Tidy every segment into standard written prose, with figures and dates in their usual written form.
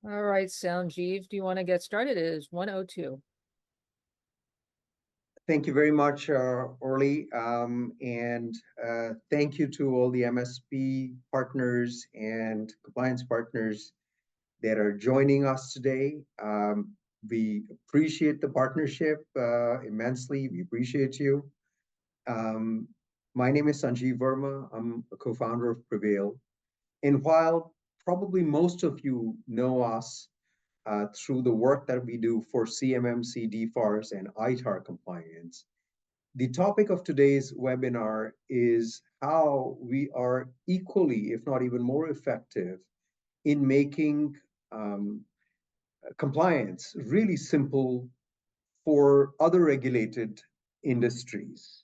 All right, Sanjeev, do you want to get started? It is 1:02. Thank you very much, Orly, and thank you to all the MSP partners and compliance partners that are joining us today. We appreciate the partnership immensely. We appreciate you. Um, my name is Sanjeev Verma. I'm a co-founder of PreVeil. And while probably most of you know us through the work that we do for CMMC, DFARS, and ITAR compliance, the topic of today's webinar is how we are equally, if not even more effective, in making compliance really simple for other regulated industries.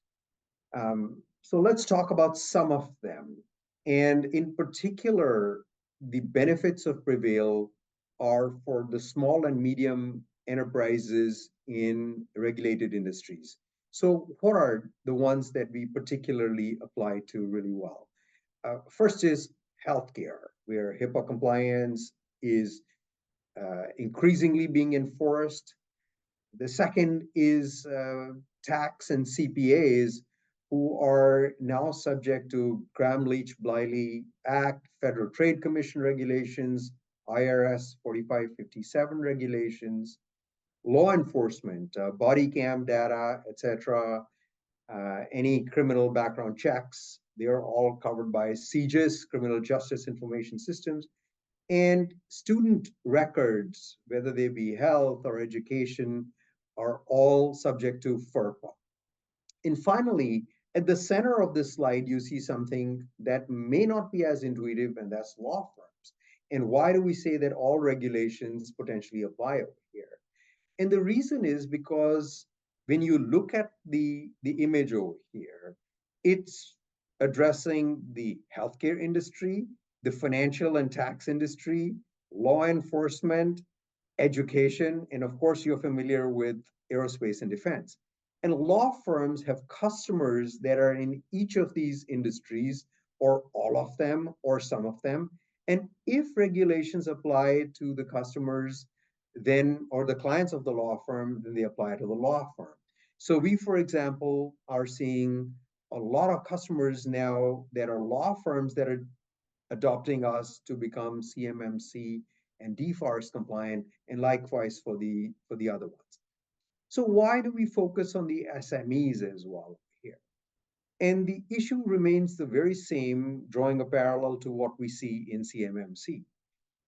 So let's talk about some of them. And in particular, the benefits of PreVeil are for the small and medium enterprises in regulated industries. So what are the ones that we particularly apply to really well? First is healthcare, where HIPAA compliance is increasingly being enforced. The second is tax and CPAs, who are now subject to Gramm-Leach-Bliley Act, Federal Trade Commission regulations, IRS 4557 regulations, law enforcement, body cam data, etc., any criminal background checks. They are all covered by CJIS, Criminal Justice Information Systems, and student records, whether they be health or education, are all subject to FERPA. And finally, at the center of this slide, you see something that may not be as intuitive, and that's law firms. And why do we say that all regulations potentially apply over here? And the reason is because when you look at the image over here, it's addressing the healthcare industry, the financial and tax industry, law enforcement, education, and of course, you're familiar with aerospace and defense. And law firms have customers that are in each of these industries, or all of them, or some of them. And if regulations apply to the customers, then, or the clients of the law firm, then they apply to the law firm. So we, for example, are seeing a lot of customers now that are law firms that are adopting us to become CMMC and DFARS compliant, and likewise for the other ones. So why do we focus on the SMEs as well here? And the issue remains the very same, drawing a parallel to what we see in CMMC,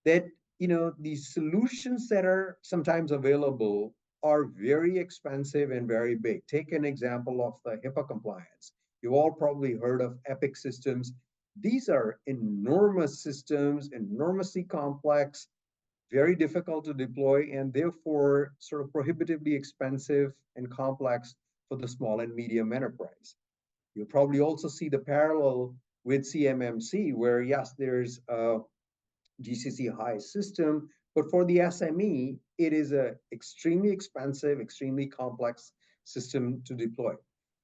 that the solutions that are sometimes available are very expensive and very big. Take an example of the HIPAA compliance. You've all probably heard of EPIC systems. These are enormous systems, enormously complex, very difficult to deploy, and therefore sort of prohibitively expensive and complex for the small and medium enterprise. You'll probably also see the parallel with CMMC, where yes, there's a GCC high system, but for the SME, it is an extremely expensive, extremely complex system to deploy.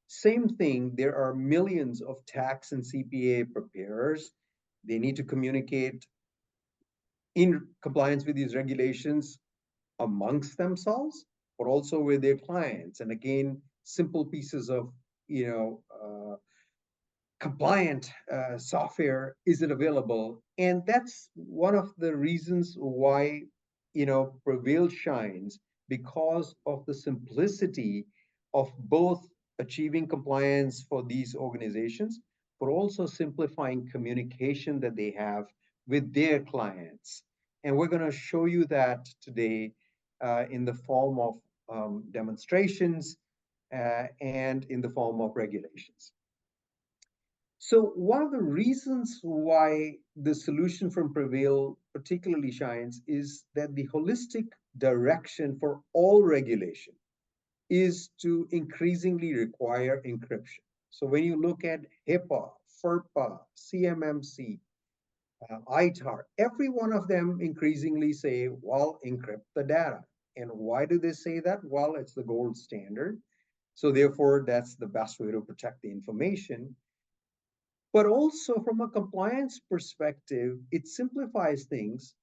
Same thing, there are millions of tax and CPA preparers. They need to communicate in compliance with these regulations amongst themselves, but also with their clients. And again, simple pieces of compliant software isn't available. And that's one of the reasons why PreVeil shines, because of the simplicity of both achieving compliance for these organizations, but also simplifying communication that they have with their clients. And we're going to show you that today in the form of demonstrations and in the form of regulations. So one of the reasons why the solution from PreVeil particularly shines is that the holistic direction for all regulation is to increasingly require encryption. So when you look at HIPAA, FERPA, CMMC, ITAR, every one of them increasingly say, well, encrypt the data. And why do they say that? Well, it's the gold standard. So therefore, that's the best way to protect the information. But also from a compliance perspective, it simplifies things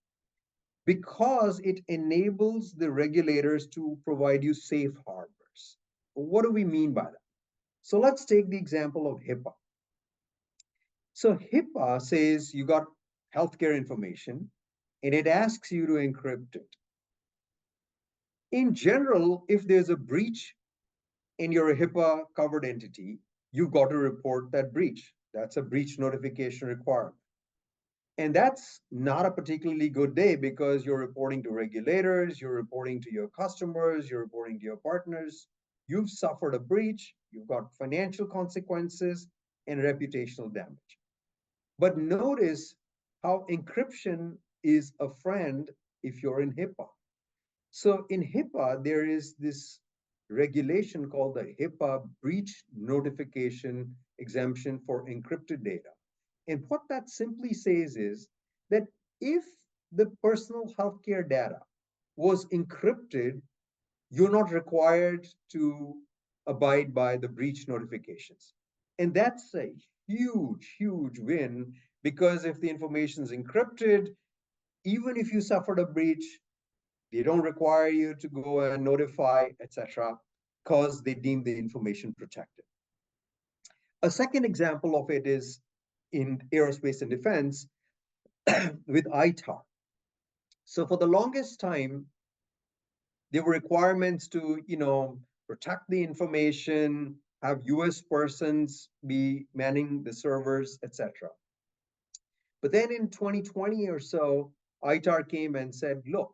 because it enables the regulators to provide you safe harbors. What do we mean by that? So let's take the example of HIPAA. So HIPAA says you got healthcare information and it asks you to encrypt it. In general, if there's a breach and you're a HIPAA covered entity, you've got to report that breach. That's a breach notification requirement. And that's not a particularly good day because you're reporting to regulators, you're reporting to your customers, you're reporting to your partners. You've suffered a breach, you've got financial consequences and reputational damage. But notice how encryption is a friend if you're in HIPAA. So in HIPAA, there is this regulation called the HIPAA breach notification exemption for encrypted data. And what that simply says is that if the personal healthcare data was encrypted, you're not required to abide by the breach notifications. And that's a huge, huge win because if the information is encrypted, even if you suffered a breach, they don't require you to go and notify, etc., because they deem the information protected. A second example of it is in aerospace and defense with ITAR. So for the longest time, there were requirements to, protect the information, have US persons be manning the servers, etc. But then in 2020 or so, ITAR came and said, look,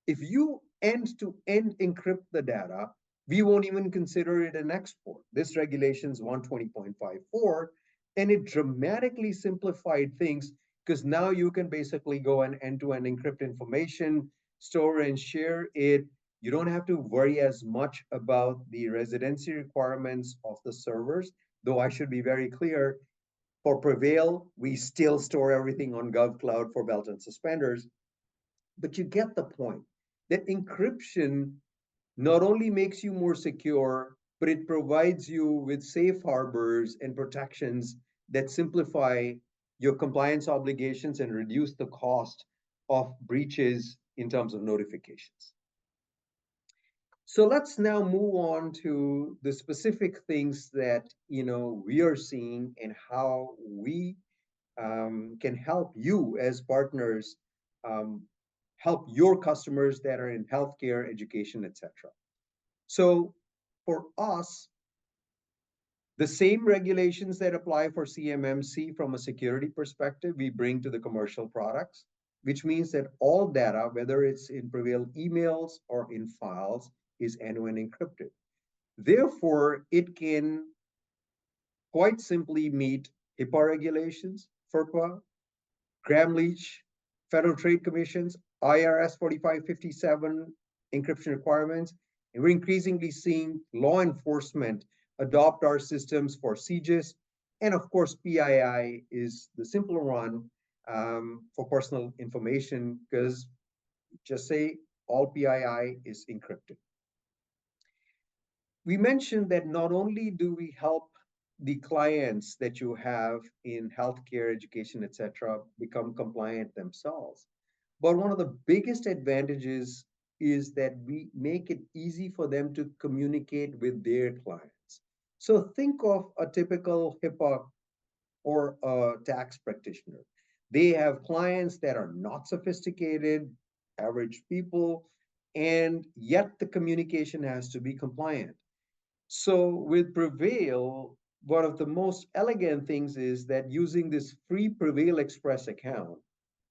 if you end-to-end encrypt the data, we won't even consider it an export. This regulation is 120.54, and it dramatically simplified things because now you can basically go and end-to-end encrypt information, store and share it. You don't have to worry as much about the residency requirements of the servers, though I should be very clear, for PreVeil, we still store everything on GovCloud for belt and suspenders. But you get the point that encryption not only makes you more secure, but it provides you with safe harbors and protections that simplify your compliance obligations and reduce the cost of breaches in terms of notifications. So let's now move on to the specific things that we are seeing and how we can help you as partners help your customers that are in healthcare, education, etc. So for us, the same regulations that apply for CMMC from a security perspective, we bring to the commercial products, which means that all data, whether it's in PreVeil emails or in files, is end-to-end encrypted. Therefore, it can quite simply meet HIPAA regulations, FERPA, Gramm-Leach, Federal Trade Commissions, IRS 4557 encryption requirements, and we're increasingly seeing law enforcement adopt our systems for CGIS, and of course, PII is the simpler one for personal information because just say all PII is encrypted. We mentioned that not only do we help the clients that you have in healthcare, education, etc., become compliant themselves, but one of the biggest advantages is that we make it easy for them to communicate with their clients. So think of a typical HIPAA or a tax practitioner. They have clients that are not sophisticated, average people, and yet the communication has to be compliant. So with PreVeil, one of the most elegant things is that using this free PreVeil Express account,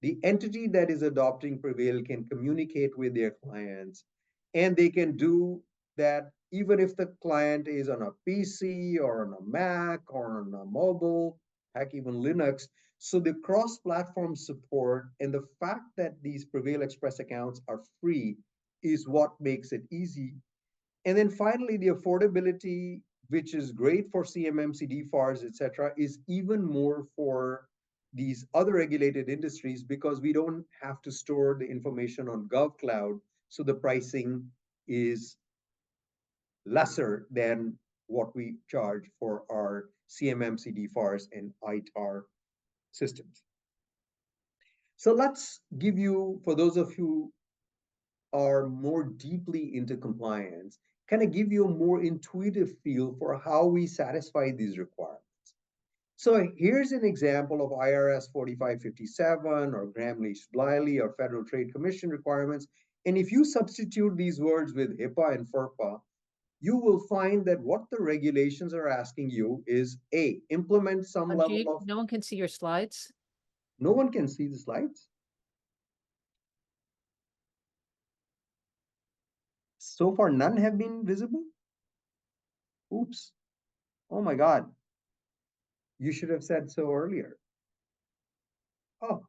the entity that is adopting PreVeil can communicate with their clients, and they can do that even if the client is on a PC or on a Mac or on a mobile, heck, even Linux. So the cross-platform support and the fact that these PreVeil Express accounts are free is what makes it easy. And then finally, the affordability, which is great for CMMC, DFARS, et cetera, is even more for these other regulated industries because we don't have to store the information on GovCloud, so the pricing is lesser than what we charge for our CMMC, DFARS, and ITAR systems. So let's give you, for those of you who are more deeply into compliance, kind of give you a more intuitive feel for how we satisfy these requirements. So here's an example of IRS 4557 or Gramm-Leach-Bliley or Federal Trade Commission requirements. And if you substitute these words with HIPAA and FERPA, you will find that what the regulations are asking you is A, implement some level Ajit, of, no one can see your slides. no one can see the slides. So far, none have been visible. Oops. Oh my God. You should have said so earlier. Oh,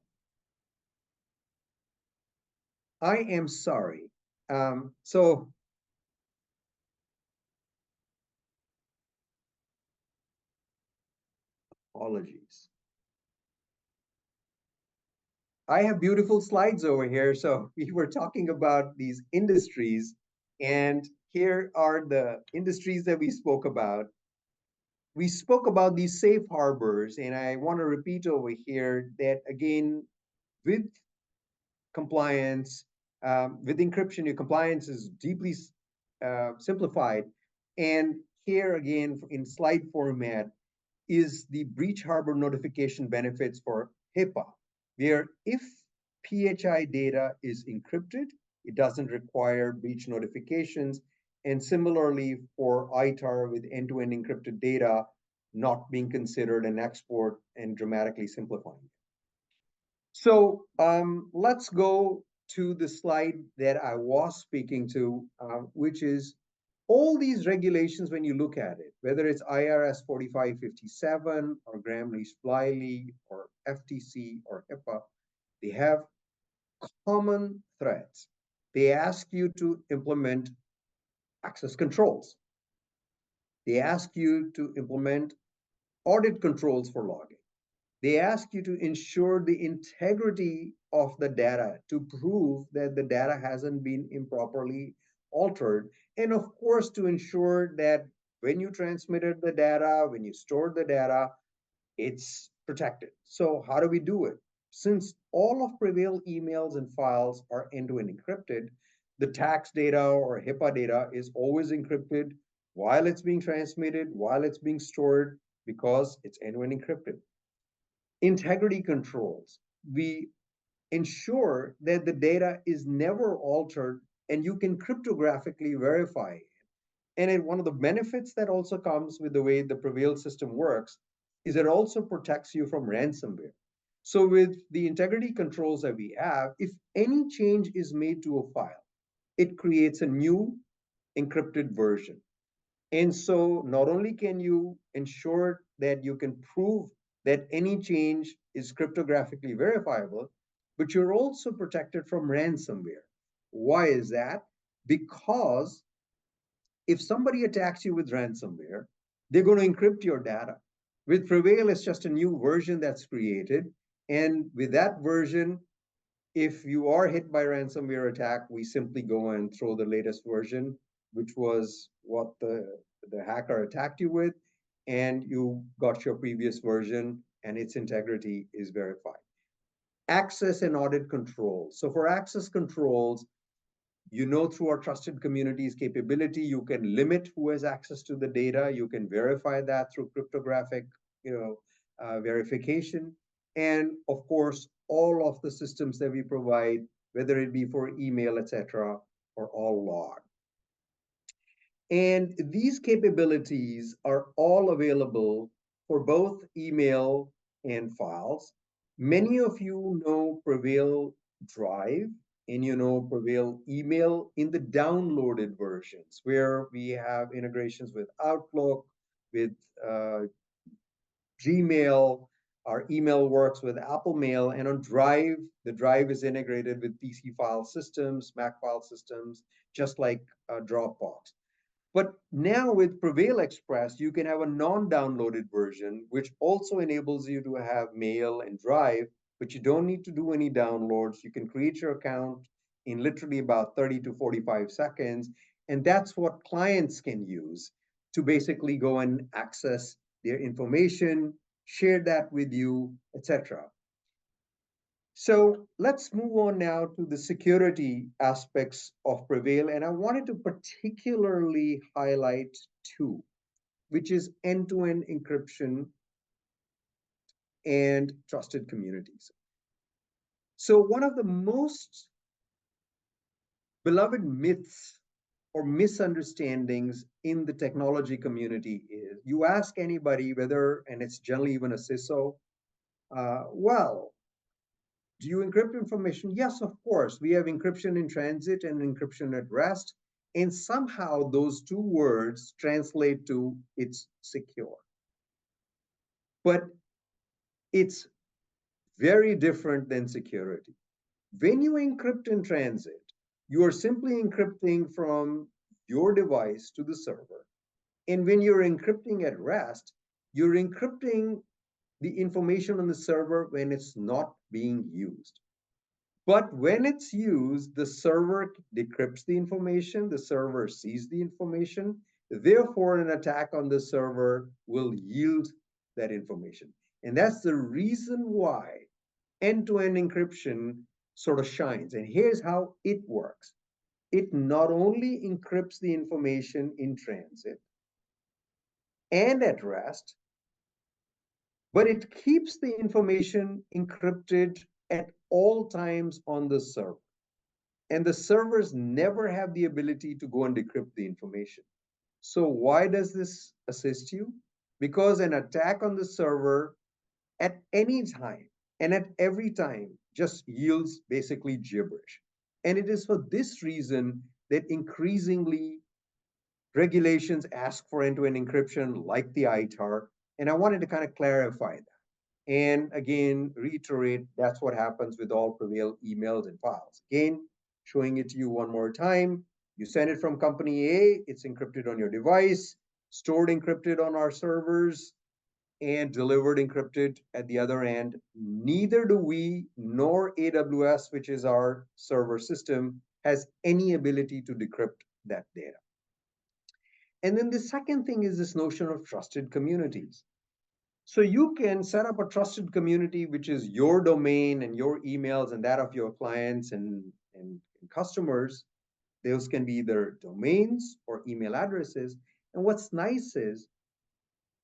I am sorry. So apologies. I have beautiful slides over here. So we were talking about these industries, and here are the industries that we spoke about. We spoke about these safe harbors, and I want to repeat over here that again, with compliance, with encryption, your compliance is deeply simplified. And here again, in slide format, is the breach harbor notification benefits for HIPAA, where if PHI data is encrypted, it doesn't require breach notifications. And similarly for ITAR with end-to-end encrypted data not being considered an export and dramatically simplifying. So let's go to the slide that I was speaking to, which is all these regulations, when you look at it, whether it's IRS 4557 or Gramm-Leach-Bliley or FTC or HIPAA, they have common threads. They ask you to implement access controls. They ask you to implement audit controls for logging. They ask you to ensure the integrity of the data to prove that the data hasn't been improperly altered. And of course, to ensure that when you transmitted the data, when you stored the data, it's protected. So how do we do it? Since all of PreVeil emails and files are end-to-end encrypted, the tax data or HIPAA data is always encrypted while it's being transmitted, while it's being stored, because it's end-to-end encrypted. Integrity controls. We ensure that the data is never altered and you can cryptographically verify it. And one of the benefits that also comes with the way the PreVeil system works is it also protects you from ransomware. So with the integrity controls that we have, if any change is made to a file, it creates a new encrypted version. And so not only can you ensure that you can prove that any change is cryptographically verifiable, but you're also protected from ransomware. Why is that? Because if somebody attacks you with ransomware, they're going to encrypt your data. With PreVeil, it's just a new version that's created. And with that version, if you are hit by ransomware attack, we simply go and throw the latest version, which was what the hacker attacked you with, and you got your previous version and its integrity is verified. Access and audit controls. So for access controls, through our trusted communities capability, you can limit who has access to the data. You can verify that through cryptographic, verification. And of course, all of the systems that we provide, whether it be for email, etc., are all logged. And these capabilities are all available for both email and files. Many of you know PreVeil Drive and PreVeil Email in the downloaded versions, where we have integrations with Outlook, with Gmail. Our email works with Apple Mail, and on Drive, the Drive is integrated with PC file systems, Mac file systems, just like Dropbox. But now with PreVeil Express, you can have a non-downloaded version, which also enables you to have Mail and Drive, but you don't need to do any downloads. You can create your account in literally about 30 to 45 seconds. And that's what clients can use to basically go and access their information, share that with you, etc. So let's move on now to the security aspects of PreVeil. And I wanted to particularly highlight two, which is end-to-end encryption and trusted communities. So one of the most beloved myths or misunderstandings in the technology community is you ask anybody whether, and it's generally even a CISO, well, do you encrypt information? Yes, of course. We have encryption in transit and encryption at rest. And somehow those two words translate to it's secure. But it's very different than security. When you encrypt in transit, you are simply encrypting from your device to the server. And when you're encrypting at rest, you're encrypting the information on the server when it's not being used. But when it's used, the server decrypts the information, the server sees the information. Therefore, an attack on the server will yield that information. And that's the reason why end-to-end encryption sort of shines. And here's how it works. It not only encrypts the information in transit and at rest, but it keeps the information encrypted at all times on the server. And the servers never have the ability to go and decrypt the information. So why does this assist you? Because an attack on the server at any time and at every time just yields basically gibberish. And it is for this reason that increasingly regulations ask for end-to-end encryption like the ITAR. And I wanted to kind of clarify that. And again, reiterate, that's what happens with all PreVeil emails and files. Again, showing it to you one more time. You send it from company A, it's encrypted on your device, stored encrypted on our servers, and delivered encrypted at the other end. Neither do we nor AWS, which is our server system, has any ability to decrypt that data. And then the second thing is this notion of trusted communities. So you can set up a trusted community, which is your domain and your emails and that of your clients and customers. Those can be either domains or email addresses. And what's nice is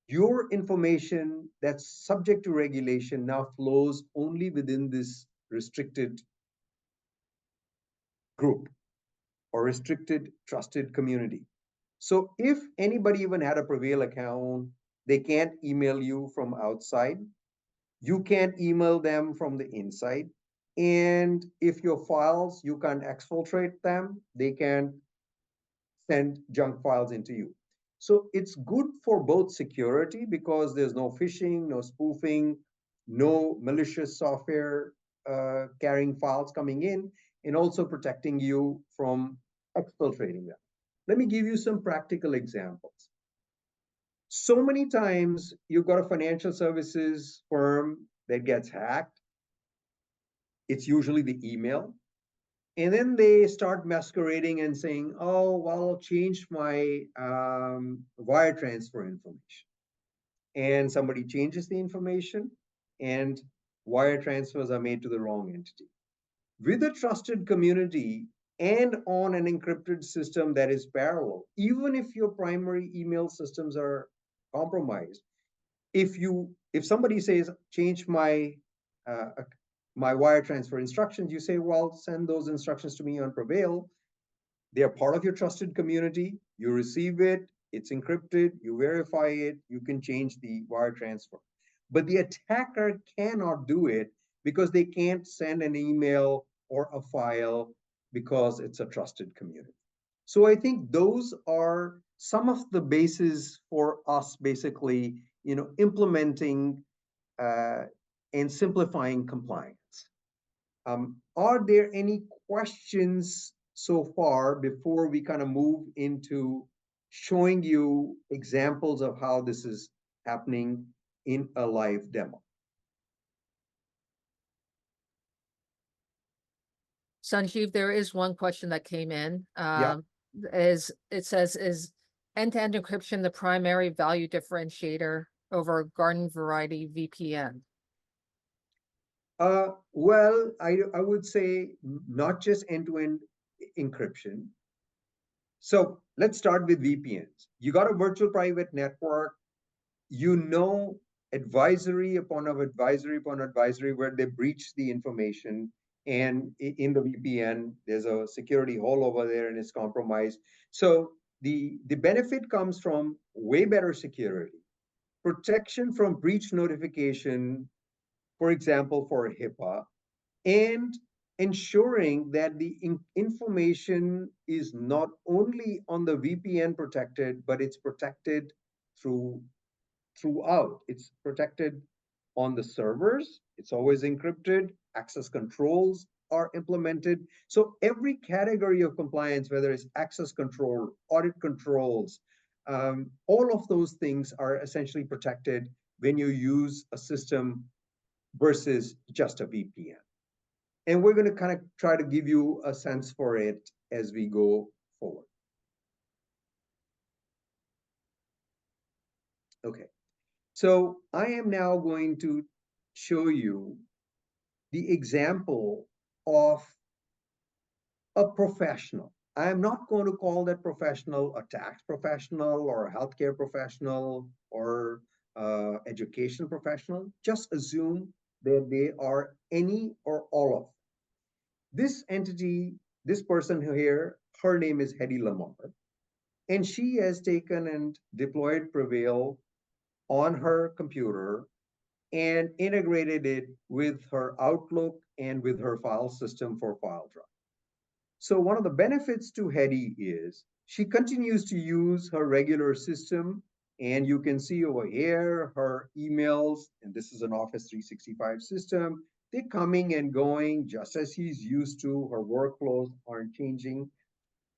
your information that's subject to regulation now flows only within this restricted group or restricted trusted community. So if anybody even had a PreVeil account, they can't email you from outside. You can't email them from the inside. And if your files, you can't exfiltrate them, they can send junk files into you. So it's good for both security because there's no phishing, no spoofing, no malicious software carrying files coming in, and also protecting you from exfiltrating them. Let me give you some practical examples. So many times you've got a financial services firm that gets hacked. It's usually the email. And then they start masquerading and saying, oh, well, I'll change my wire transfer information. And somebody changes the information and wire transfers are made to the wrong entity. With a trusted community and on an encrypted system that is parallel, even if your primary email systems are compromised, if somebody says, change my my wire transfer instructions, you say, well, send those instructions to me on PreVeil. They are part of your trusted community. You receive it, it's encrypted, you verify it, you can change the wire transfer. But the attacker cannot do it because they can't send an email or a file because it's a trusted community. So I think those are some of the bases for us basically, implementing and simplifying compliance. Are there any questions so far before we kind of move into showing you examples of how this is happening in a live demo? Sanjeev, there is one question that came in. Yeah. Is end-to-end encryption the primary value differentiator over garden variety VPN? Well, I would say not just end-to-end encryption. So let's start with VPNs. You got a virtual private network, you know, advisory upon advisory upon advisory where they breach the information. And in the VPN, there's a security hole over there and it's compromised. So the benefit comes from way better security, protection from breach notification, for example, for HIPAA, and ensuring that the information is not only on the VPN protected, but it's protected throughout. It's protected on the servers. It's always encrypted. Access controls are implemented. So every category of compliance, whether it's access control, audit controls, all of those things are essentially protected when you use a system versus just a VPN. And we're going to kind of try to give you a sense for it as we go forward. Okay, so I am now going to show you the example of a professional. I'm not going to call that professional a tax professional or a healthcare professional or education professional. Just assume that they are any or all of them. This entity, this person here, her name is Hedy Lamar, and she has taken and deployed PreVeil on her computer and integrated it with her Outlook and with her file system for file drive. So one of the benefits to Hedy is she continues to use her regular system, and you can see over here her emails, and this is an Office 365 system. They're coming and going just as she's used to. Her workflows aren't changing.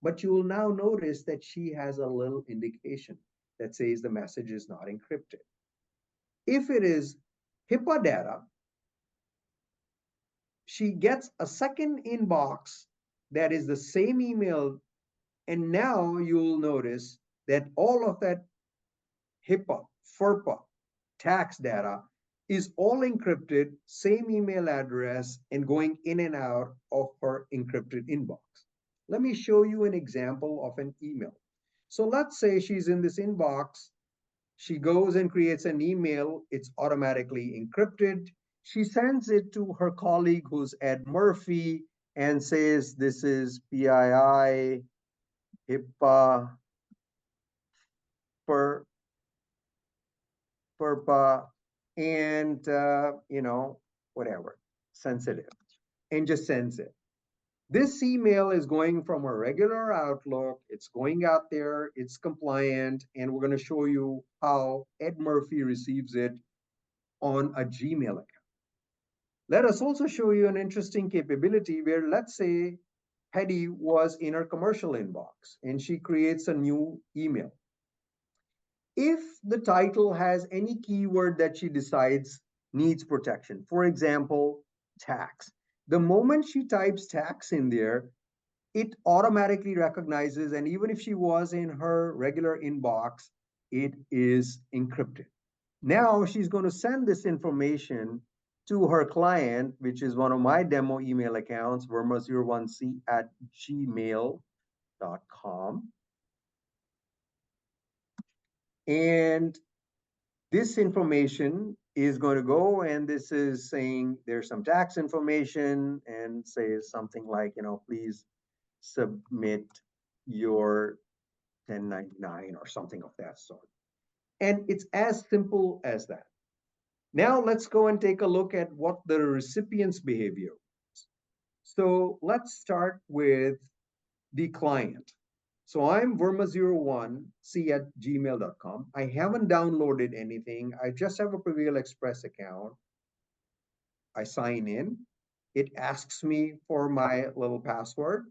But you will now notice that she has a little indication that says the message is not encrypted. If it is HIPAA data, she gets a second inbox that is the same email. And now you'll notice that all of that HIPAA, FERPA, tax data is all encrypted, same email address, and going in and out of her encrypted inbox. Let me show you an example of an email. So let's say she's in this inbox. She goes and creates an email. It's automatically encrypted. She sends it to her colleague who's Ed Murphy and says, this is PII, HIPAA, FERPA, and, whatever, sensitive, and just sends it. This email is going from a regular Outlook. It's going out there. It's compliant. And we're going to show you how Ed Murphy receives it on a Gmail account. Let us also show you an interesting capability where, let's say, Hedy was in her commercial inbox and she creates a new email. If the title has any keyword that she decides needs protection, for example, tax, the moment she types tax in there, it automatically recognizes, and even if she was in her regular inbox, it is encrypted. Now she's going to send this information to her client, which is one of my demo email accounts, verma01c@gmail.com. And this information is going to go, and this is saying there's some tax information and says something like, please submit your 1099 or something of that sort. And it's as simple as that. Now let's go and take a look at what the recipient's behavior is. So let's start with the client. So I'm verma01c@gmail.com. I haven't downloaded anything. I just have a PreVeil Express account. I sign in. It asks me for my little password.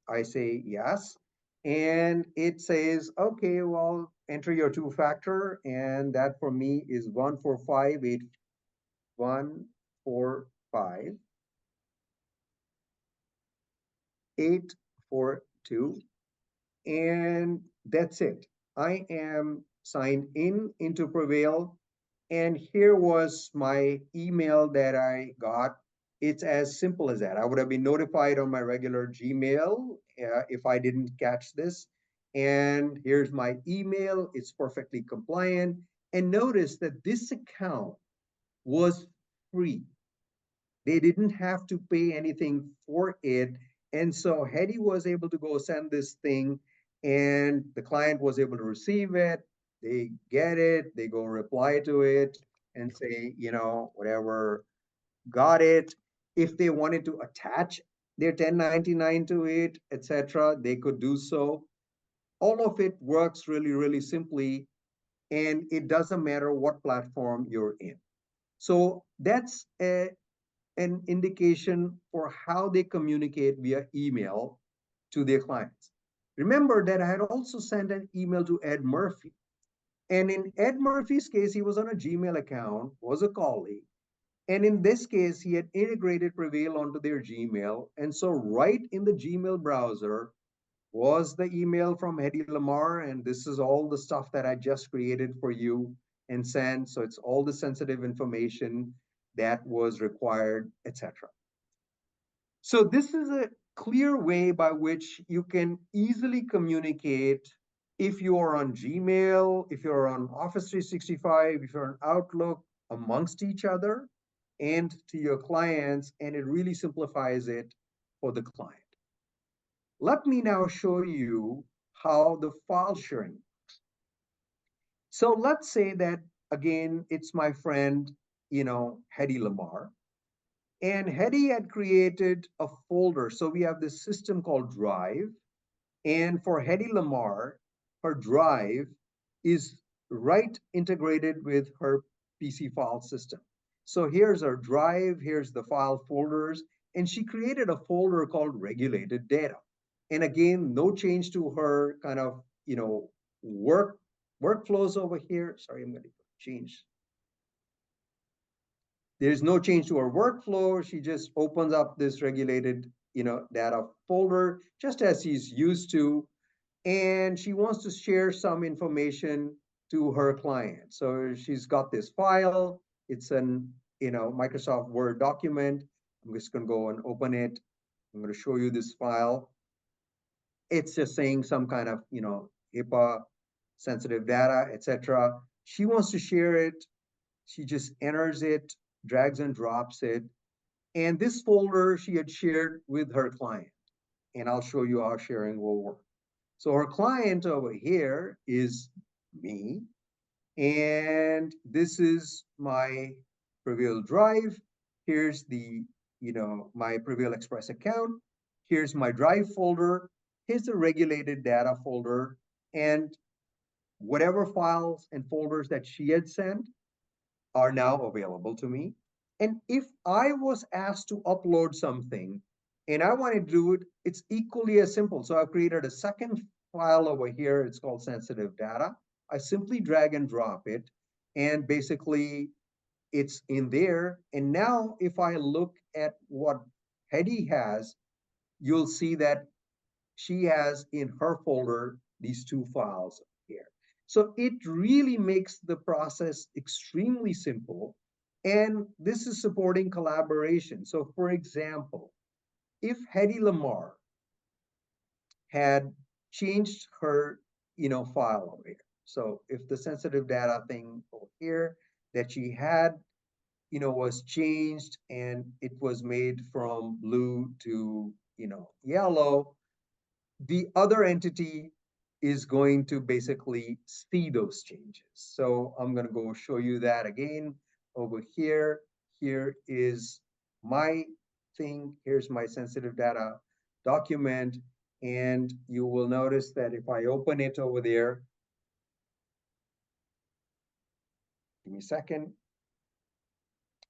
I say yes. And it says, okay, well, enter your two-factor. And that for me is 14581458842. And that's it. I am signed into PreVeil. And here was my email that I got it's as simple as that. I would have been notified on my regular Gmail if I didn't catch this. And here's my email. It's perfectly compliant. And notice that this account was free. They didn't have to pay anything for it. And so Hedy was able to go send this thing, and the client was able to receive it. They get it, they go reply to it and say, whatever, got it. If they wanted to attach their 1099 to it, etc., they could do so. All of it works really, really simply, and it doesn't matter what platform you're in. So that's an indication for how they communicate via email to their clients. Remember that I had also sent an email to Ed Murphy. And in Ed Murphy's case, he was on a Gmail account, was a colleague. And in this case, he had integrated PreVeil onto their Gmail. And so right in the Gmail browser was the email from Hedy Lamar. And this is all the stuff that I just created for you and sent. So it's all the sensitive information that was required, etc. So this is a clear way by which you can easily communicate if you are on Gmail, if you're on Office 365, if you're on Outlook, amongst each other and to your clients, and it really simplifies it for the client. Let me now show you how the file sharing works. So let's say that, again, it's my friend, Hedy Lamar. And Hedy had created a folder. So we have this system called Drive. And for Hedy Lamar, her Drive is right integrated with her PC file system. So here's her Drive, here's the file folders, and she created a folder called regulated data. And again, no change to her kind of, workflows over here. Sorry, I'm going to change. There's no change to her workflow. She just opens up this regulated, data folder, just as she's used to. And she wants to share some information to her client. So she's got this file. It's an, Microsoft Word document. I'm just going to go and open it. I'm going to show you this file. It's just saying some kind of, HIPAA, sensitive data, etc. She wants to share it. She just enters it, drags and drops it. And this folder she had shared with her client. And I'll show you how sharing will work. So her client over here is me. And this is my PreVeil Drive. Here's the, my PreVeil Express account. Here's my Drive folder. Here's the regulated data folder. And whatever files and folders that she had sent are now available to me. And if I was asked to upload something and I want to do it, it's equally as simple. So I've created a second file over here. It's called sensitive data. I simply drag and drop it, and basically it's in there. And now if I look at what Hedy has, you'll see that she has in her folder these two files here. So it really makes the process extremely simple. And this is supporting collaboration. So for example, if Hedy Lamar had changed her, file over here. So if the sensitive data thing over here that she had, was changed and it was made from blue to, yellow, the other entity is going to basically see those changes. So I'm going to go show you that again over here. Here is my thing. Here's my sensitive data document. And you will notice that if I open it over there, give me a second.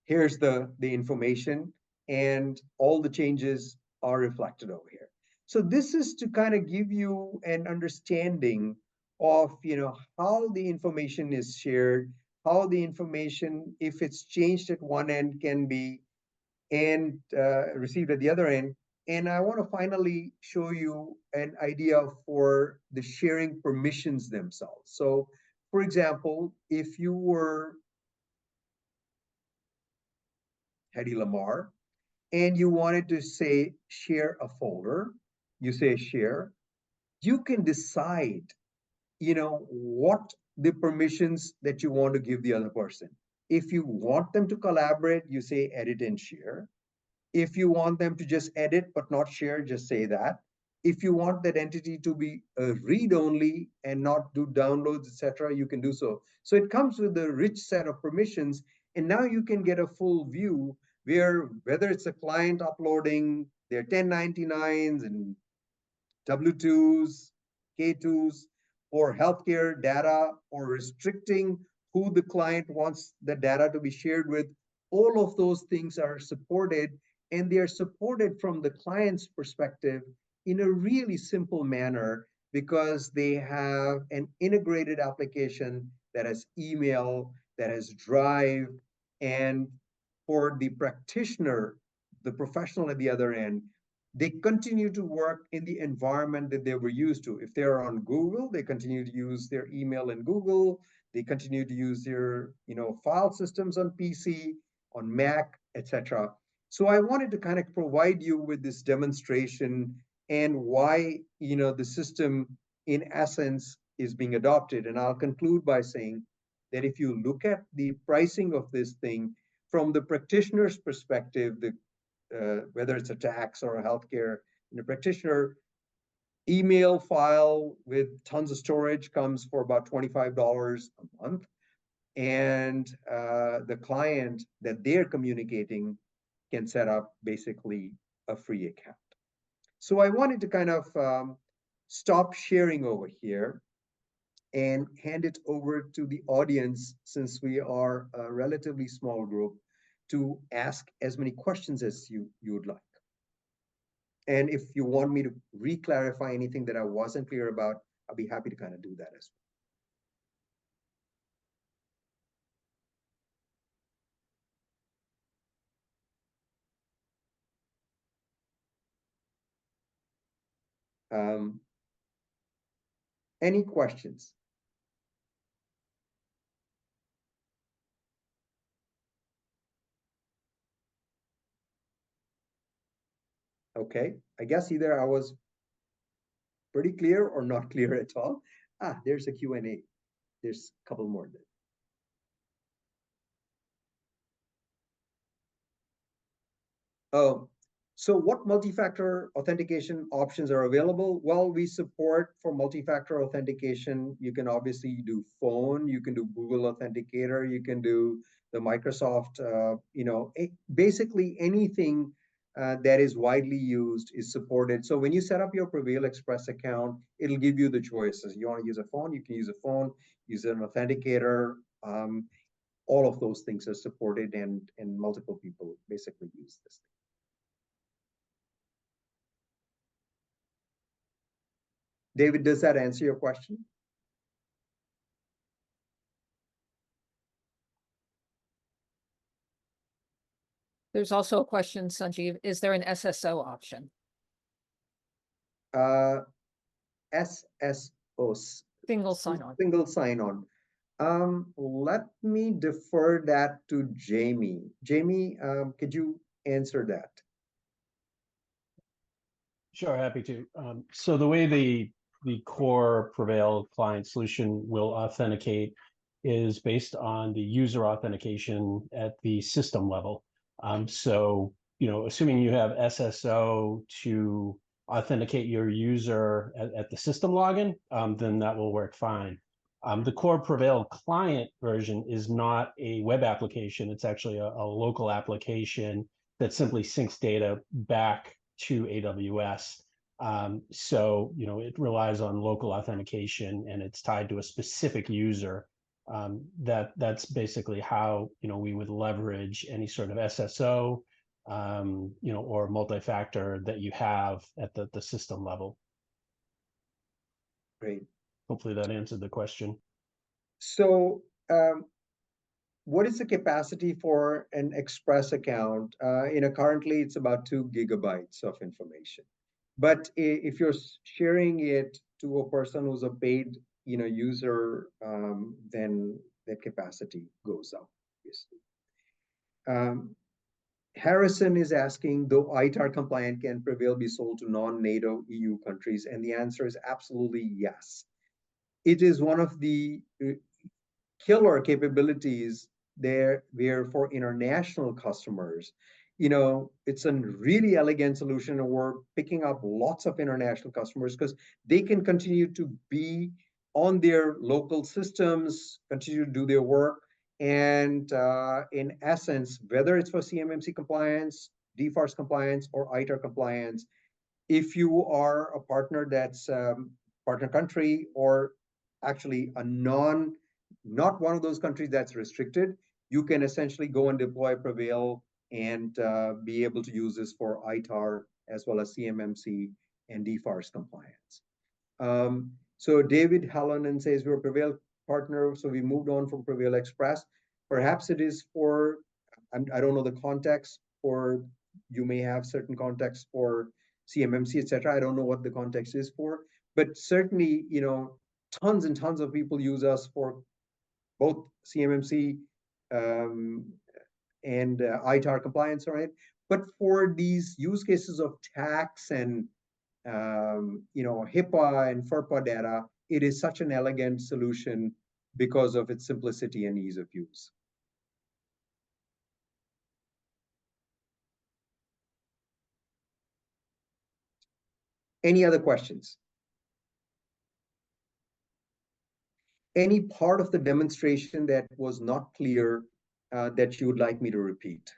Here's the information, and all the changes are reflected over here. So this is to kind of give you an understanding of, how the information is shared, how the information, if it's changed at one end, can be and received at the other end. And I want to finally show you an idea for the sharing permissions themselves. So for example, if you were Hedy Lamar, and you wanted to say share a folder, you say share, you can decide, what the permissions that you want to give the other person. If you want them to collaborate, you say edit and share. If you want them to just edit but not share, just say that. If you want that entity to be read only and not do downloads, etc., you can do so. So it comes with a rich set of permissions, and now you can get a full view where whether it's a client uploading their 1099s and W2s, K2s, or healthcare data, or restricting who the client wants the data to be shared with. All of those things are supported, and they are supported from the client's perspective in a really simple manner because they have an integrated application that has email, that has Drive, and for the practitioner, the professional at the other end, they continue to work in the environment that they were used to. If they're on Google, they continue to use their email in Google. They continue to use their, file systems on PC, on Mac, etc. So I wanted to kind of provide you with this demonstration and why, the system in essence is being adopted. And I'll conclude by saying that if you look at the pricing of this thing from the practitioner's perspective, whether it's a tax or a healthcare practitioner, email file with tons of storage comes for about $25 a month. And the client that they're communicating can set up basically a free account. So I wanted to kind of stop sharing over here and hand it over to the audience, since we are a relatively small group, to ask as many questions as you would like. And if you want me to re-clarify anything that I wasn't clear about, I'll be happy to kind of do that as well. Any questions? Okay, I guess either I was pretty clear or not clear at all. There's a Q&A. There's a couple more there. So what multi-factor authentication options are available? Well, we support for multi-factor authentication. You can obviously do phone, you can do Google Authenticator, you can do the Microsoft, basically anything that is widely used is supported. So when you set up your PreVeil Express account, it'll give you the choices. You want to use a phone, you can use a phone, use an authenticator. All of those things are supported, and multiple people basically use this. David, does that answer your question? There's also a question, Sanjeev, is there an SSO option? SSO. Single sign-on. Single sign-on. Let me defer that to Jamie. Jamie, could you answer that? Sure, happy to. So the way the core PreVeil client solution will authenticate is based on the user authentication at the system level. So, assuming you have SSO to authenticate your user at the system login, then that will work fine. The core PreVeil client version is not a web application. It's actually a local application that simply syncs data back to AWS. So, it relies on local authentication, and it's tied to a specific user. That's basically how, we would leverage any sort of SSO, or multi-factor that you have at the system level. Great. Hopefully that answered the question. So, what is the capacity for an Express account? Currently it's about 2 gigabytes of information. But if you're sharing it to a person who's a paid, user, then that capacity goes up, obviously. Harrison is asking, though ITAR compliant, can PreVeil be sold to non-NATO EU countries? And the answer is absolutely yes. It is one of the killer capabilities there where for international customers, it's a really elegant solution, and we're picking up lots of international customers because they can continue to be on their local systems, continue to do their work. And in essence, whether it's for CMMC compliance, DFARS compliance, or ITAR compliance, if you are a partner that's partner country, or actually not one of those countries that's restricted, you can essentially go and deploy PreVeil and be able to use this for ITAR as well as CMMC and DFARS compliance. So David Hallonen says we're a PreVeil partner, so we moved on from PreVeil Express. Perhaps it is for, I don't know the context, or you may have certain context for CMMC, etc. I don't know what the context is for, but certainly, tons and tons of people use us for both CMMC and ITAR compliance, right? But for these use cases of tax and HIPAA and FERPA data, it is such an elegant solution because of its simplicity and ease of use. Any other questions? Any part of the demonstration that was not clear that you would like me to repeat?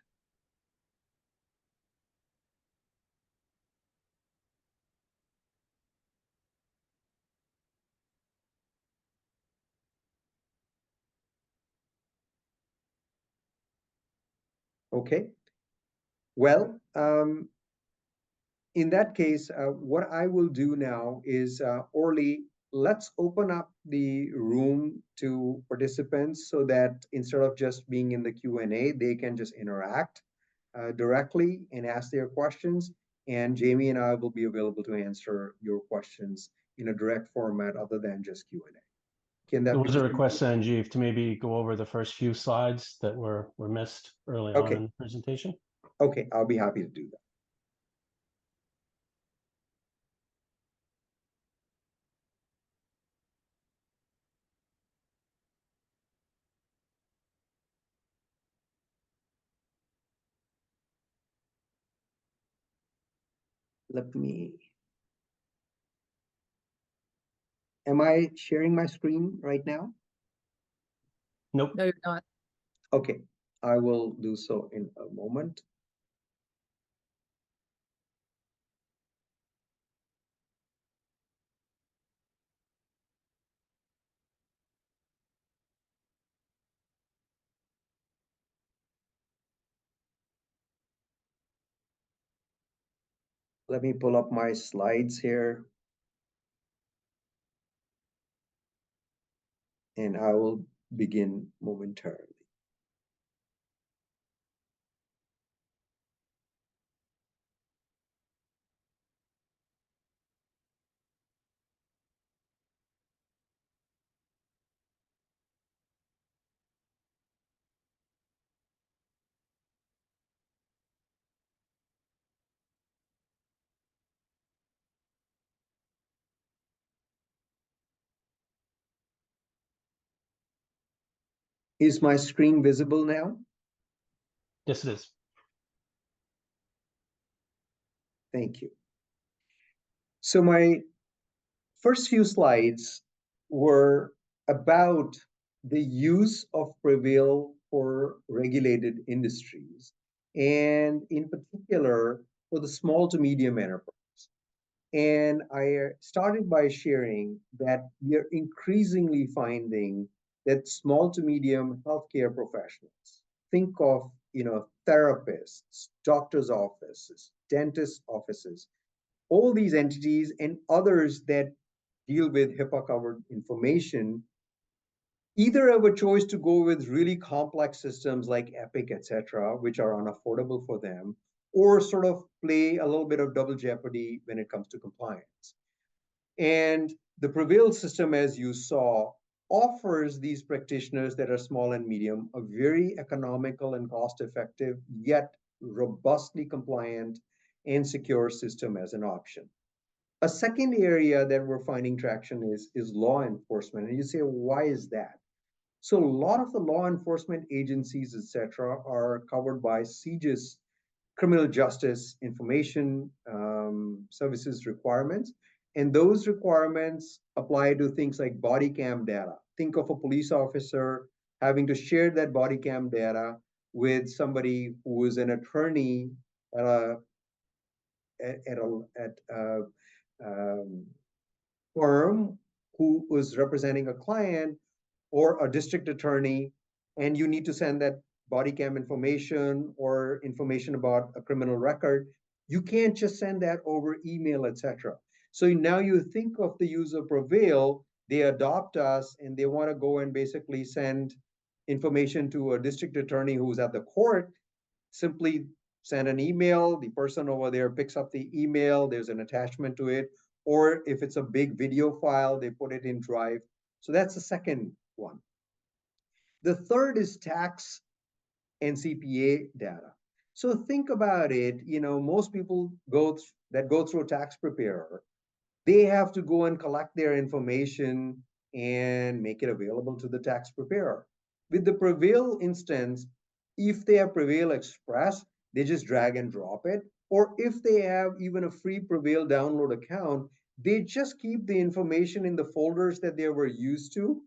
Okay. Well, in that case, what I will do now is, Orly, let's open up the room to participants so that instead of just being in the Q&A, they can just interact directly and ask their questions. And Jamie and I will be available to answer your questions in a direct format other than just Q&A. There was a request, Sanjeev, to maybe go over the first few slides that were missed early on in the presentation. Okay, I'll be happy to do that. Am I sharing my screen right now? Nope. No, you're not. Okay, I will do so in a moment. Let me pull up my slides here. And I will begin momentarily. Is my screen visible now? Yes, it is. Thank you. So my first few slides were about the use of PreVeil for regulated industries, and in particular for the small to medium enterprise. And I started by sharing that we are increasingly finding that small to medium healthcare professionals, think of, therapists, doctors' offices, dentist offices, all these entities and others that deal with HIPAA covered information, either have a choice to go with really complex systems like Epic, etc., which are unaffordable for them, or sort of play a little bit of double jeopardy when it comes to compliance. And the PreVeil system, as you saw, offers these practitioners that are small and medium a very economical and cost-effective, yet robustly compliant and secure system as an option. A second area that we're finding traction is law enforcement. And you say, why is that? So a lot of the law enforcement agencies, etc., are covered by CJIS, criminal justice information services requirements. And those requirements apply to things like body cam data. Think of a police officer having to share that body cam data with somebody who is an attorney at a firm who was representing a client or a district attorney, and you need to send that body cam information or information about a criminal record. You can't just send that over email, etc. So now you think of the use of PreVeil, they adopt us and they want to go and basically send information to a district attorney who's at the court. Simply send an email, the person over there picks up the email, there's an attachment to it, or if it's a big video file, they put it in Drive. So that's the second one. The third is tax and CPA data. So think about it, most people go through a tax preparer, they have to go and collect their information and make it available to the tax preparer. With the PreVeil instance, if they have PreVeil Express, they just drag and drop it. Or if they have even a free PreVeil download account, they just keep the information in the folders that they were used to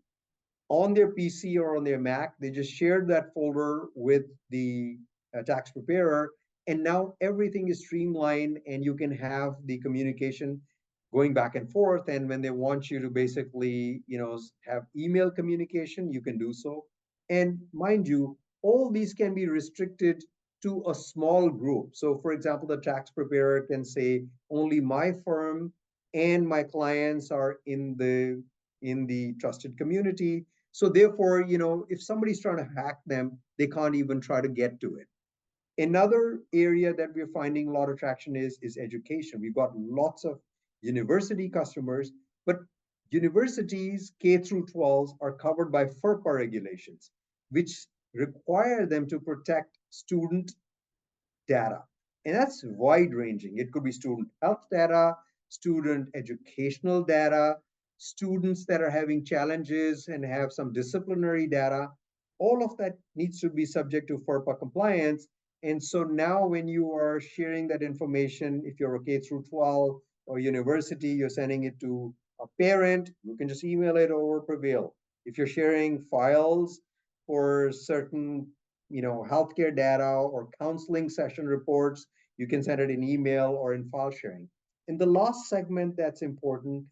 on their PC or on their Mac. They just shared that folder with the tax preparer. And now everything is streamlined and you can have the communication going back and forth. And when they want you to basically, have email communication, you can do so. And mind you, all these can be restricted to a small group. So for example, the tax preparer can say, only my firm and my clients are in the trusted community. So therefore, if somebody's trying to hack them, they can't even try to get to it. Another area that we're finding a lot of traction is education. We've got lots of university customers, but universities K through 12 are covered by FERPA regulations, which require them to protect student data. And that's wide ranging. It could be student health data, student educational data, students that are having challenges and have some disciplinary data. All of that needs to be subject to FERPA compliance. And so now when you are sharing that information, if you're a K through 12 or university, you're sending it to a parent, you can just email it over PreVeil. If you're sharing files for certain healthcare data or counseling session reports, you can send it in email or in file sharing. And the last segment that's important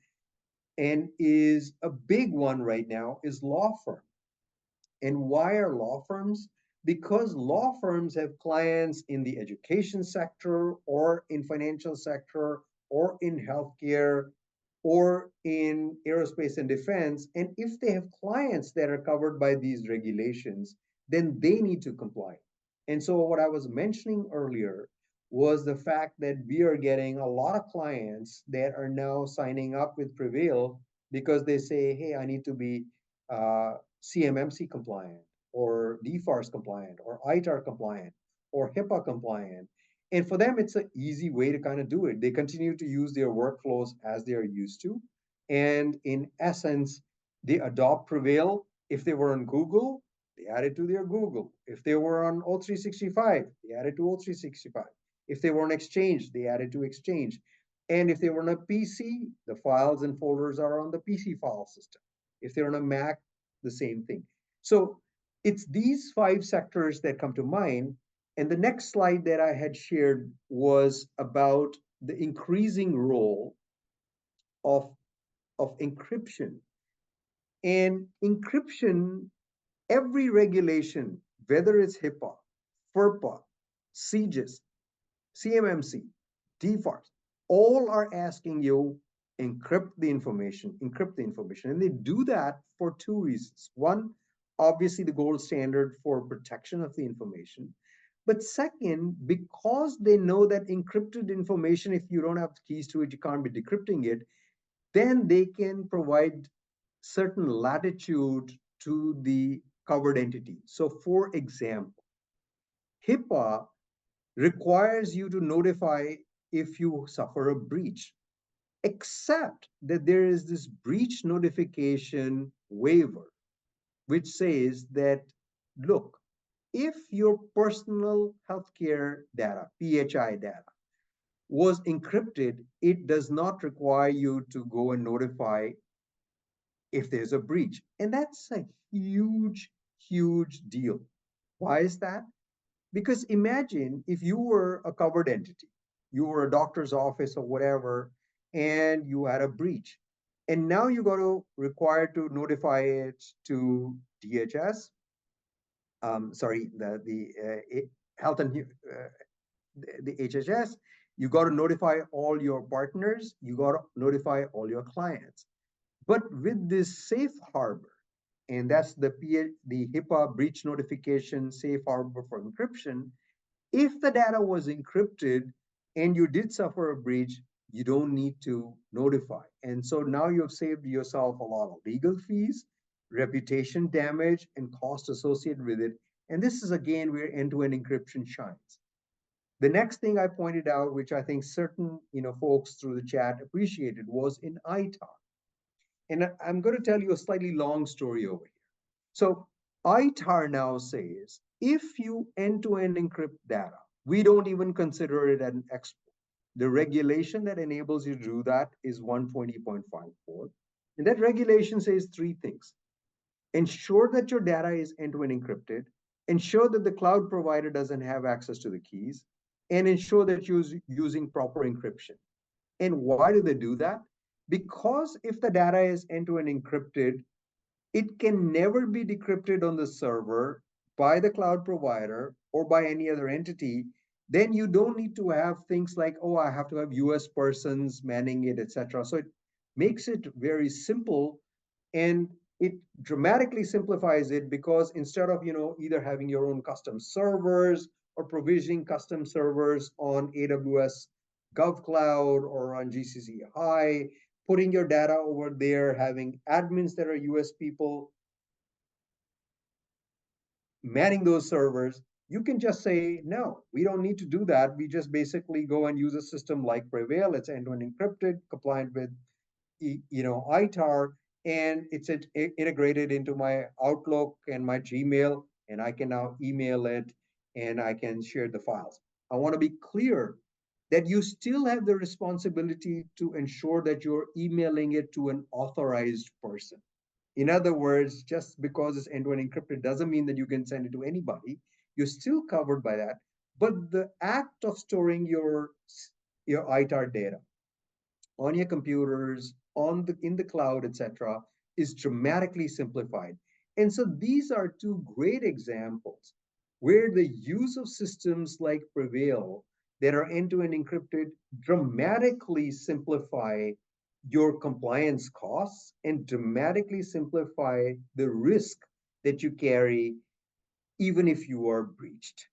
and is a big one right now is law firm. And why are law firms? Because law firms have clients in the education sector or in financial sector or in healthcare or in aerospace and defense. And if they have clients that are covered by these regulations, then they need to comply. And so what I was mentioning earlier was the fact that we are getting a lot of clients that are now signing up with PreVeil because they say, hey, I need to be CMMC compliant or DFARS compliant or ITAR compliant or HIPAA compliant. And for them, it's an easy way to kind of do it. They continue to use their workflows as they are used to. And in essence, they adopt PreVeil. If they were on Google, they add it to their Google. If they were on O365, they add it to O365. If they were on Exchange, they add it to Exchange. And if they were on a PC, the files and folders are on the PC file system. If they're on a Mac, the same thing. So it's these 5 sectors that come to mind. And the next slide that I had shared was about the increasing role of encryption. And encryption, every regulation, whether it's HIPAA, FERPA, CJIS, CMMC, DFARS, all are asking you encrypt the information. And they do that for 2 reasons. One, obviously the gold standard for protection of the information. But second, because they know that encrypted information, if you don't have keys to it, you can't be decrypting it, then they can provide certain latitude to the covered entity. So for example, HIPAA requires you to notify if you suffer a breach, except that there is this breach notification waiver, which says that, look, if your personal healthcare data, PHI data, was encrypted, it does not require you to go and notify if there's a breach. And that's a huge, huge deal. Why is that? Because imagine if you were a covered entity, you were a doctor's office or whatever, and you had a breach. And now you got to require to notify it to DHS, health and the HHS. You got to notify all your partners. You got to notify all your clients. But with this safe harbor, and that's the HIPAA breach notification safe harbor for encryption, if the data was encrypted and you did suffer a breach, you don't need to notify. And so now you've saved yourself a lot of legal fees, reputation damage, and cost associated with it. And this is again where end-to-end encryption shines. The next thing I pointed out, which I think certain folks through the chat appreciated, was in ITAR. And I'm going to tell you a slightly long story over here. So ITAR now says, if you end-to-end encrypt data, we don't even consider it an export. The regulation that enables you to do that is 120.54. And that regulation says three things. Ensure that your data is end-to-end encrypted, ensure that the cloud provider doesn't have access to the keys, and ensure that you're using proper encryption. And why do they do that? Because if the data is end-to-end encrypted, it can never be decrypted on the server by the cloud provider or by any other entity. Then you don't need to have things like, oh, I have to have US persons manning it, etc. So it makes it very simple, and it dramatically simplifies it, because instead of either having your own custom servers or provisioning custom servers on AWS GovCloud or on GCC High, putting your data over there, having admins that are US people manning those servers, you can just say, no, we don't need to do that. We just basically go and use a system like PreVeil. It's end-to-end encrypted, compliant with ITAR, and it's integrated into my Outlook and my Gmail, and I can now email it and I can share the files. I want to be clear that you still have the responsibility to ensure that you're emailing it to an authorized person. In other words, just because it's end-to-end encrypted doesn't mean that you can send it to anybody. You're still covered by that. But the act of storing your ITAR data on your computers, in the cloud, etc., is dramatically simplified. And so these are two great examples where the use of systems like PreVeil that are end-to-end encrypted dramatically simplify your compliance costs and dramatically simplify the risk that you carry even if you are breached.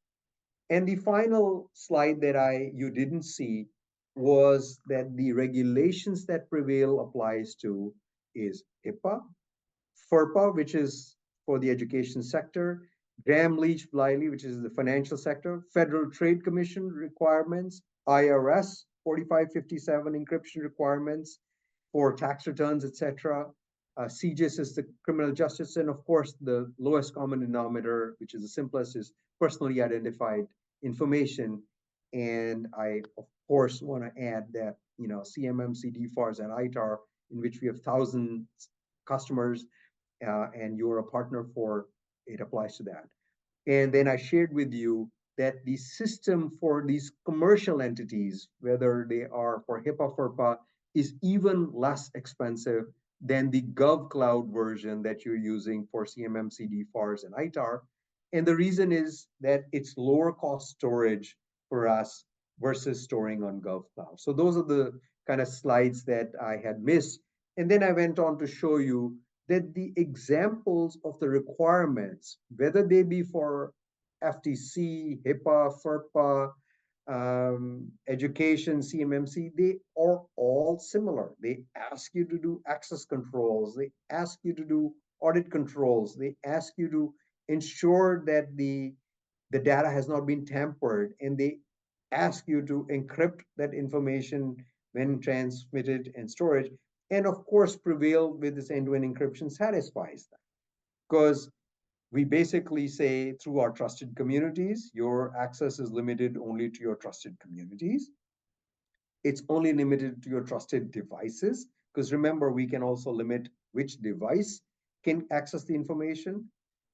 And the final slide that you didn't see was that the regulations that PreVeil applies to is HIPAA, FERPA, which is for the education sector, Gramm-Leach-Bliley, which is the financial sector, Federal Trade Commission requirements, IRS 4557 encryption requirements for tax returns, etc. CJIS is the criminal justice, and of course, the lowest common denominator, which is the simplest, is personally identified information. And I, of course, want to add that CMMC, DFARS, and ITAR, in which we have thousands customers, and you're a partner for, it applies to that. And then I shared with you that the system for these commercial entities, whether they are for HIPAA, FERPA, is even less expensive than the GovCloud version that you're using for CMMC, DFARS, and ITAR. And the reason is that it's lower cost storage for us versus storing on GovCloud. So those are the kind of slides that I had missed. And then I went on to show you that the examples of the requirements, whether they be for FTC, HIPAA, FERPA, education, CMMC, they are all similar. They ask you to do access controls. They ask you to do audit controls. They ask you to ensure that the data has not been tampered, and they ask you to encrypt that information when transmitted and storage. And of course, PreVeil with this end-to-end encryption satisfies that. Because we basically say through our trusted communities, your access is limited only to your trusted communities. It's only limited to your trusted devices. Because remember, we can also limit which device can access the information.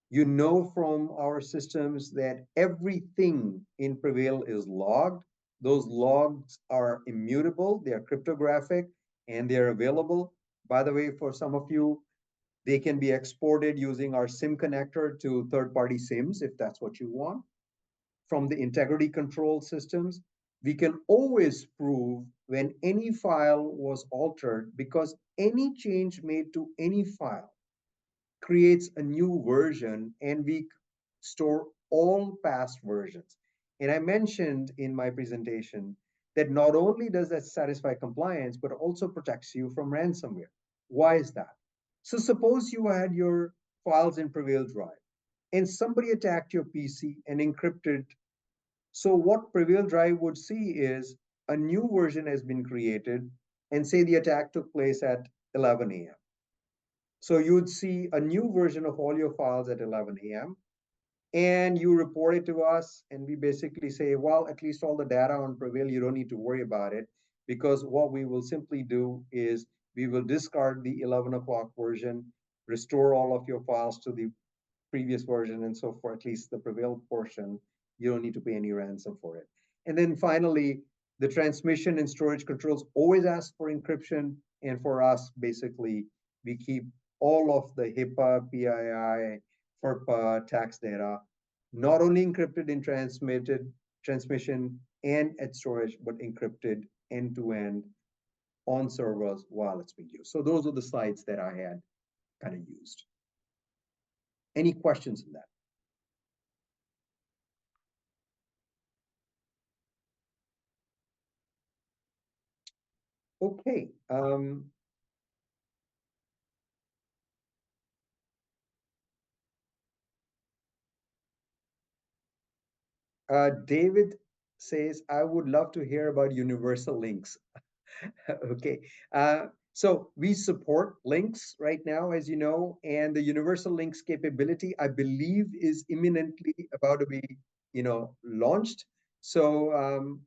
You know from our systems that everything in PreVeil is logged. Those logs are immutable, they are cryptographic, and they're available. By the way, for some of you, they can be exported using our SIM connector to third-party SIMs if that's what you want. From the integrity control systems, we can always prove when any file was altered, because any change made to any file creates a new version, and we store all past versions. And I mentioned in my presentation that not only does that satisfy compliance, but also protects you from ransomware. Why is that? So suppose you had your files in PreVeil Drive and somebody attacked your PC and encrypted. So what PreVeil Drive would see is a new version has been created, and say the attack took place at 11 a.m. So you would see a new version of all your files at 11 a.m. and you report it to us, and we basically say, well, at least all the data on PreVeil, you don't need to worry about it, because what we will simply do is we will discard the 11 o'clock version, restore all of your files to the previous version, and so for at least the PreVeil portion, you don't need to pay any ransom for it. And then finally, the transmission and storage controls always ask for encryption, and for us, basically, we keep all of the HIPAA, PII, FERPA tax data, not only encrypted in transmission and at storage, but encrypted end-to-end on servers while it's being used. So those are the slides that I had kind of used. Any questions on that? Okay. David says, I would love to hear about universal links. Okay. So we support links right now, as you know, and the universal links capability, I believe, is imminently about to be, launched. So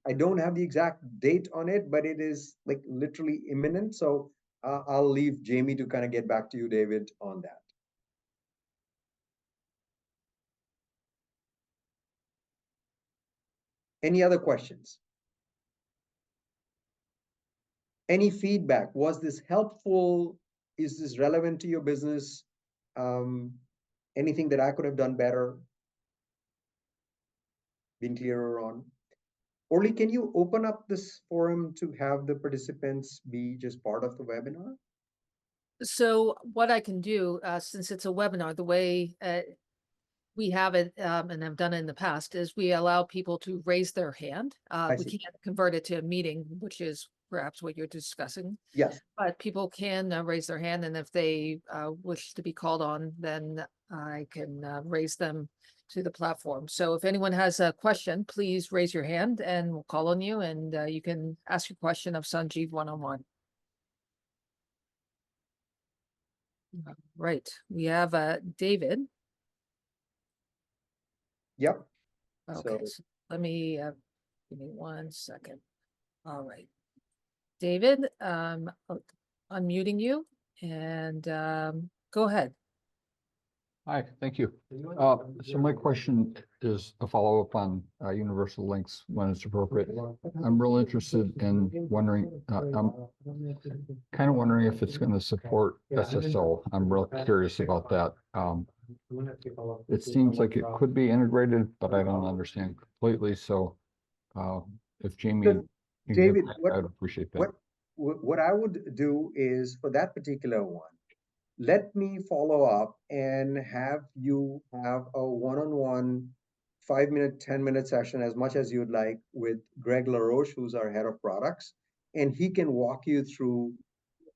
I don't have the exact date on it, but it is like literally imminent. So I'll leave Jamie to kind of get back to you, David, on that. Any other questions? Any feedback? Was this helpful? Is this relevant to your business? Anything that I could have done better? Been clearer on? Orly, can you open up this forum to have the participants be just part of the webinar? So what I can do, since it's a webinar, the way we have it, and I've done it in the past, is we allow people to raise their hand. We see. can't convert it to a meeting, which is perhaps what you're discussing. Yes. But people can raise their hand, and if they wish to be called on, then I can raise them to the platform. So if anyone has a question, please raise your hand and we'll call on you, and you can ask your question of Sanjeev one-on-one. Right, we have David. Yep. Okay, so let me, give me 1 second. All right. David, unmuting you, and go ahead. Hi, thank you. So my question is a follow-up on universal links when it's appropriate. I'm real interested in wondering, I'm kind of wondering if it's going to support SSO. I'm real curious about that. It seems like it could be integrated, but I don't understand completely. So if Jamie, So, David, I'd appreciate that. What I would do is, for that particular one, let me follow up and have you have a one-on-one 5-minute, 10-minute session, as much as you'd like, with Greg LaRoche, who's our head of products, and he can walk you through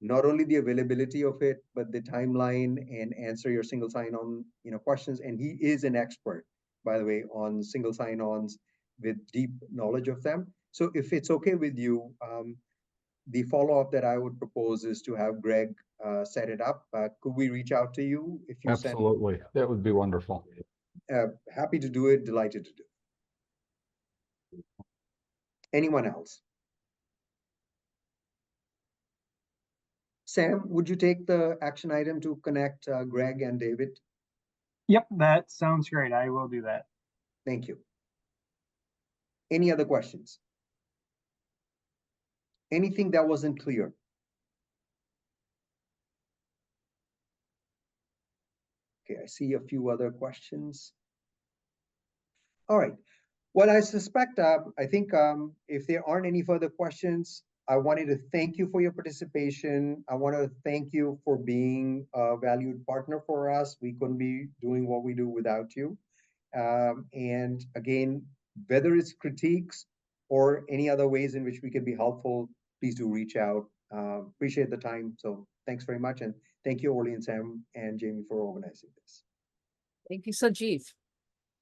not only the availability of it, but the timeline, and answer your single sign-on questions. And he is an expert, by the way, on single sign-ons with deep knowledge of them. So if it's okay with you, the follow-up that I would propose is to have Greg set it up. Could we reach out to you if you send? Absolutely. That would be wonderful. Happy to do it, delighted to do. Anyone else? Sam, would you take the action item to connect Greg and David? Yep, that sounds great. I will do that. Thank you. Any other questions? Anything that wasn't clear? Okay, I see a few other questions. All right. Well, I suspect, I think if there aren't any further questions, I wanted to thank you for your participation. I want to thank you for being a valued partner for us. We couldn't be doing what we do without you. And again, whether it's critiques or any other ways in which we can be helpful, please do reach out. Appreciate the time. So thanks very much. And thank you, Orly and Sam and Jamie, for organizing this. Thank you, Sanjeev.